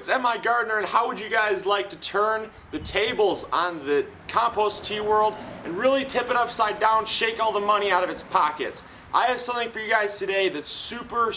it's MIgardener, and how would you guys like to turn the tables on the compost tea world and really tip it upside down, shake all the money out of its pockets? I have something for you guys today that's super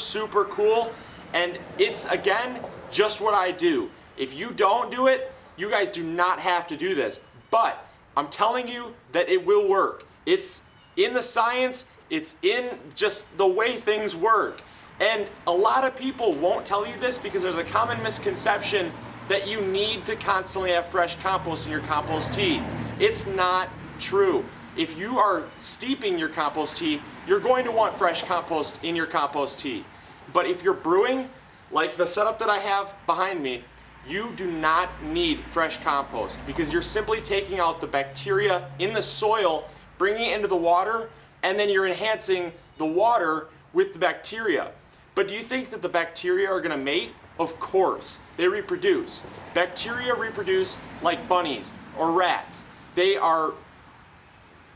cool, and it's, again, just what I do. If you don't do it, you guys do not have to do this, but I'm telling you that it will work. It's in the science, it's in just the way things work. And a lot of people won't tell you this because there's a common misconception that you need to constantly have fresh compost in your compost tea. It's not true. If you are steeping your compost tea, you're going to want fresh compost in your compost tea. But if you're brewing, like the setup that I have behind me, you do not need fresh compost because you're simply taking out the bacteria in the soil, bringing it into the water, and then you're enhancing the water with the bacteria. But do you think that the bacteria are going to mate? Of course. They reproduce. Bacteria reproduce like bunnies or rats. They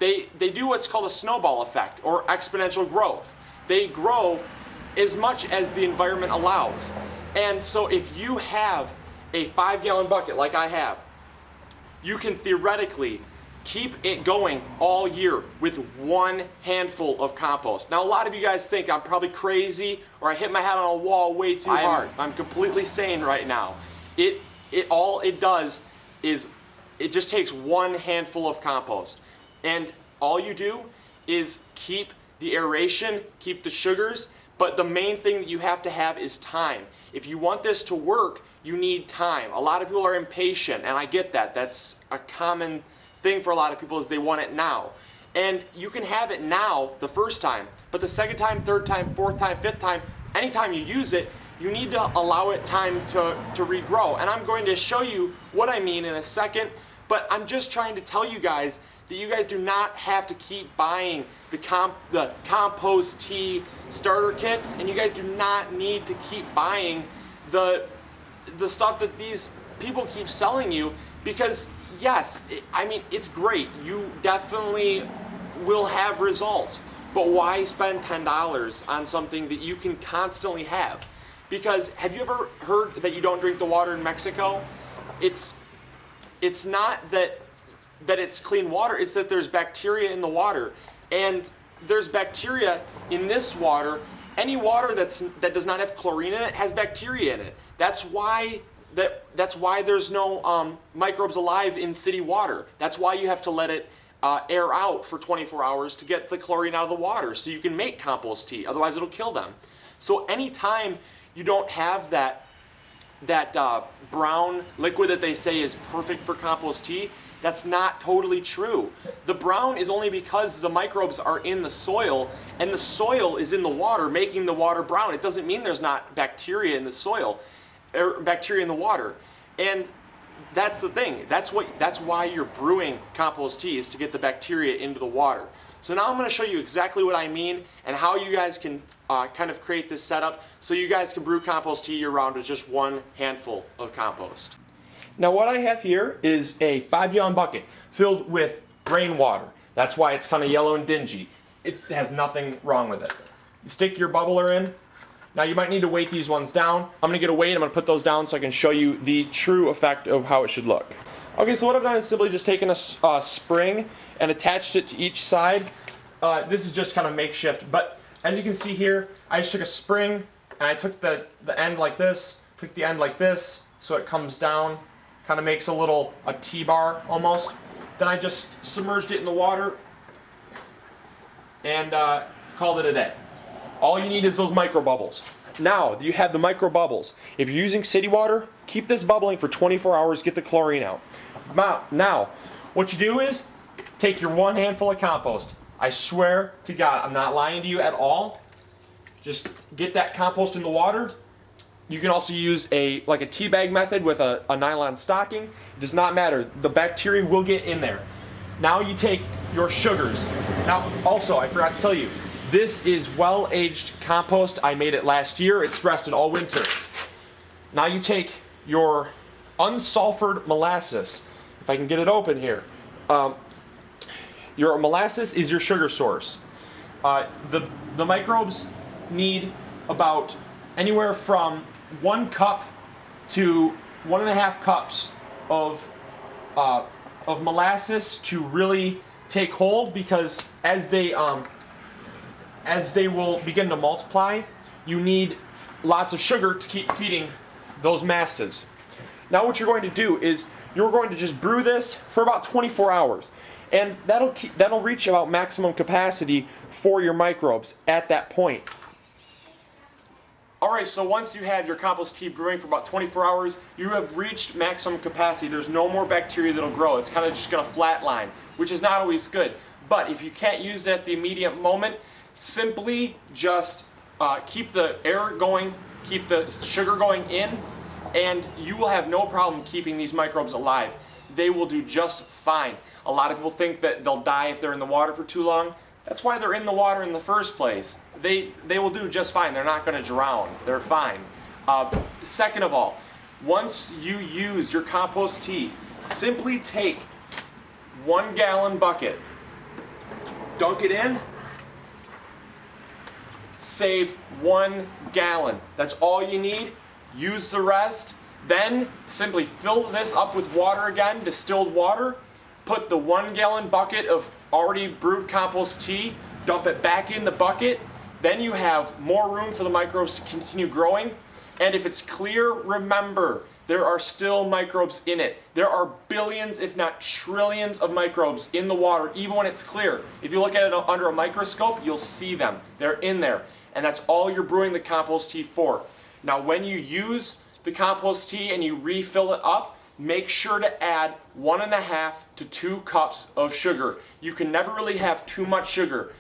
do what's called a snowball effect or exponential growth. They grow as much as the environment allows. And so if you have a 5-gallon bucket like I have, you can theoretically keep it going all year with one handful of compost. Now, a lot of you guys think I'm probably crazy or I hit my head on a wall way too hard. I'm completely sane right now. All it does is it just takes one handful of compost, and all you do is keep the aeration, keep the sugars, but the main thing that you have to have is time. If you want this to work, you need time. A lot of people are impatient, and I get that. That's a common thing for a lot of people, is they want it now. And you can have it now the first time, but the second time, third time, fourth time, fifth time, anytime you use it, you need to allow it time to regrow. And I'm going to show you what I mean in a second, but I'm just trying to tell you guys that you guys do not have to keep buying the compost tea starter kits, and you guys do not need to keep buying the stuff that these people keep selling you, because yes, I mean, it's great. You definitely will have results, but why spend $10 on something that you can constantly have? Because have you ever heard that you don't drink the water in Mexico? It's not that it's clean water, it's that there's bacteria in the water. And there's bacteria in this water. Any water that does not have chlorine in it has bacteria in it. That's why there's no microbes alive in city water. That's why you have to let it air out for 24 hours to get the chlorine out of the water so you can make compost tea. Otherwise, it'll kill them. So anytime you don't have that brown liquid that they say is perfect for compost tea, that's not totally true. The brown is only because the microbes are in the soil, and the soil is in the water, making the water brown. It doesn't mean there's not bacteria in the soil, or bacteria in the water. And that's the thing. That's why you're brewing compost tea, is to get the bacteria into the water. So now I'm going to show you exactly what I mean and how you guys can kind of create this setup so you guys can brew compost tea year-round with just one handful of compost. Now what I have here is a 5-gallon bucket filled with rainwater. That's why it's kind of yellow and dingy. It has nothing wrong with it. You stick your bubbler in. Now you might need to weight these ones down. I'm going to get a weight, I'm going to put those down so I can show you the true effect of how it should look. Okay, so what I've done is simply just taken a spring and attached it to each side. This is just kind of makeshift, but as you can see here, I just took a spring and I took the end like this, took the end like this, so it comes down, kind of makes a T-bar almost. Then I just submerged it in the water and called it a day. All you need is those micro bubbles. Now you have the micro bubbles. If you're using city water, keep this bubbling for 24 hours, get the chlorine out. Now, what you do is take your one handful of compost. I swear to God, I'm not lying to you at all. Just get that compost in the water. You can also use a tea bag method with a nylon stocking. It does not matter. The bacteria will get in there. Now you take your sugars. Now, also, I forgot to tell you, this is well-aged compost. I made it last year. It's rested all winter. Now you take your unsulfured molasses. If I can get it open here. Your molasses is your sugar source. The microbes need about anywhere from 1 cup to 1.5 cups of molasses to really take hold, because as they will begin to multiply, you need lots of sugar to keep feeding those masses. Now what you're going to do is you're going to just brew this for about 24 hours. And that'll reach about maximum capacity for your microbes at that point. Alright, so once you have your compost tea brewing for about 24 hours, you have reached maximum capacity. There's no more bacteria that'll grow. It's kind of just going to flatline, which is not always good. But if you can't use it at the immediate moment, simply just keep the air going, keep the sugar going in, and you will have no problem keeping these microbes alive. They will do just fine. A lot of people think that they'll die if they're in the water for too long. That's why they're in the water in the first place. They will do just fine. They're not going to drown. They're fine. Second of all, once you use your compost tea, simply take 1 gallon bucket, dunk it in, save 1 gallon. That's all you need. Use the rest. Then simply fill this up with water again, distilled water. Put the 1 gallon bucket of already brewed compost tea, dump it back in the bucket. Then you have more room for the microbes to continue growing. And if it's clear, remember, there are still microbes in it. There are billions, if not trillions, of microbes in the water, even when it's clear. If you look at it under a microscope, you'll see them. They're in there. And that's all you're brewing the compost tea for. Now, when you use the compost tea and you refill it up, make sure to add 1.5 to 2 cups of sugar. You can never really have too much sugar.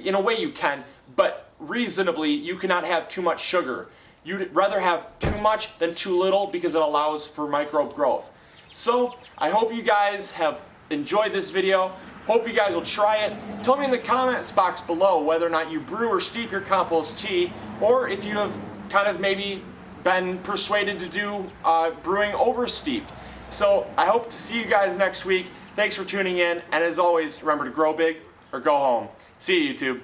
In a way you can, but reasonably you cannot have too much sugar. You'd rather have too much than too little, because it allows for microbe growth. So I hope you guys have enjoyed this video. Hope you guys will try it. Tell me in the comments box below whether or not you brew or steep your compost tea, or if you have kind of maybe been persuaded to do brewing over steeped. So I hope to see you guys next week. Thanks for tuning in, and as always, remember to grow big or go home. See you, YouTube.